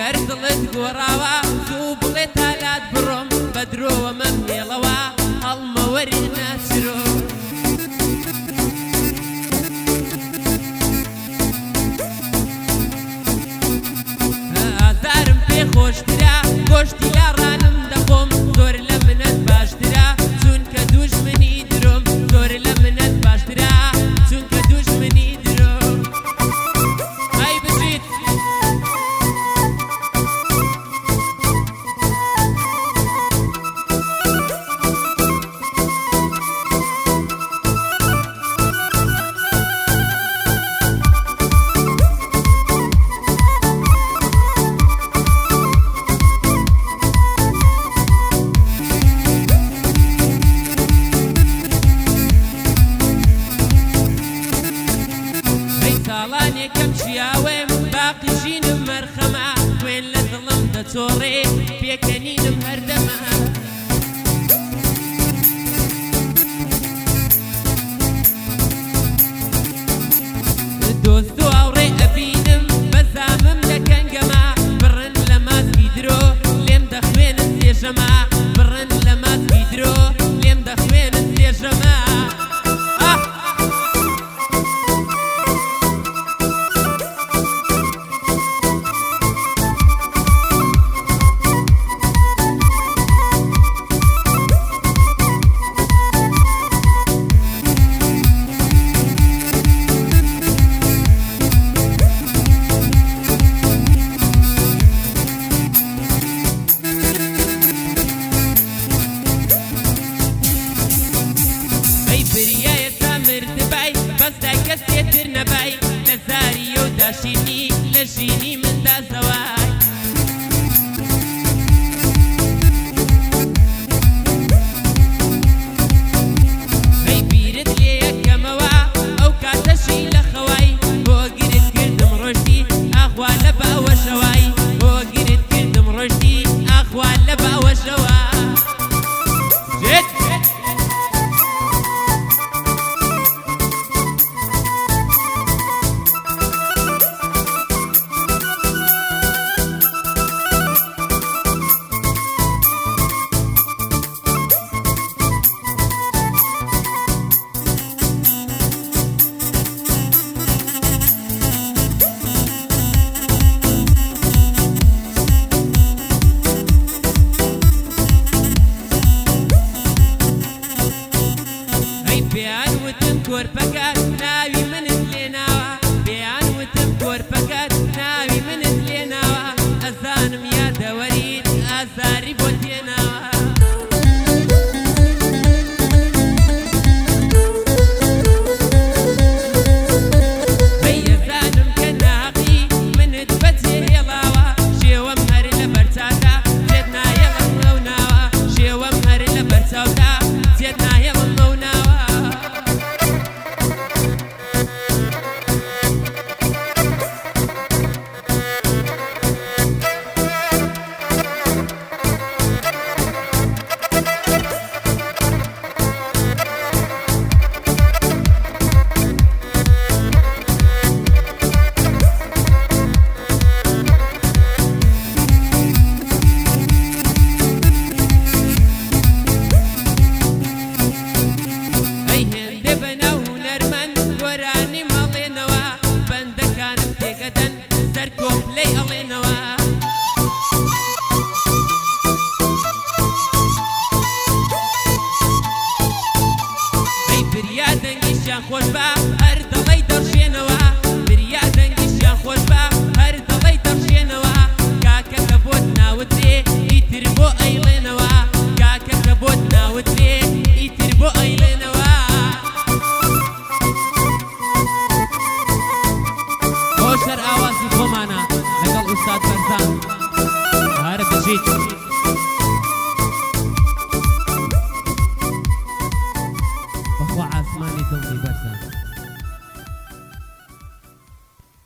ئەگەر دڵت گۆڕاوە زوو بڵێ تالات بڕۆم بە درۆوە مەمنێڵەوە هەڵمەوەری ناچرۆ ئازارم پێ خۆشترە گۆشتی لاڕانم دەخۆم زۆر لە منەت باشترە چونکە دوژمنی درۆم زۆر لە منەت باشترە چونکە دوژمنی درۆم ئای بژیت ساڵانێکم چیاوێم باقی ژینم مەرخەمە خوێن لە دڵم دەچۆڕێ پێکەنینم هەردەمە دۆست و هاوڕێ ئەبینم بەزامم لە کەنگەمە بڕن لە ماسکی درۆ لێم دەخوێنن سێژەمە بڕن لە ماسکی درۆ لێم دەخوێنن سێژەمە کەسێتر نەبای لە زاریە و داشینی لە ژینی مندا زەوای هەی بیرت لێ یەکەمەوە ئەو کاتەشی لە خەوای بۆ گرت کردم ڕۆژتی ئاخوا لە باوەشەوای بۆ گرت کردم ڕۆژتی ئاخوا لە باوەشەوە بێیان وتم کۆرپەکەت ناوی منت لێناوە بێیان وتم کۆرپەکەت ناوی منت لێناوە ئەزانم یادەوەریت ئازاری بۆ تێناوە هەی ئەزانم کە ناقی منت بەجێ هێڵاوە شێوەم هەر لە بەرچاودا جێت نایەڵم لەو ناوە شێوەم هەر لە بەرچاودا جێت نایەڵم لەو ناوە خۆش بە هەر دڵی دەڕژێنەوە بریا دەنگیشیان خۆش بە هەر دڵی دەڕژێنەوە کاکە کە بۆت ناوترێ ئیتر بۆ ئەیڵێنەوە کاکە کە بۆت ناوترێ ئیتر بۆ ئەیڵێنەوە خۆش هەر ئاوازی خۆمانە لەگەڵ ئوستاد بەرزان هەرە بژیت بەخوا عاسمانی دڵی بەرزان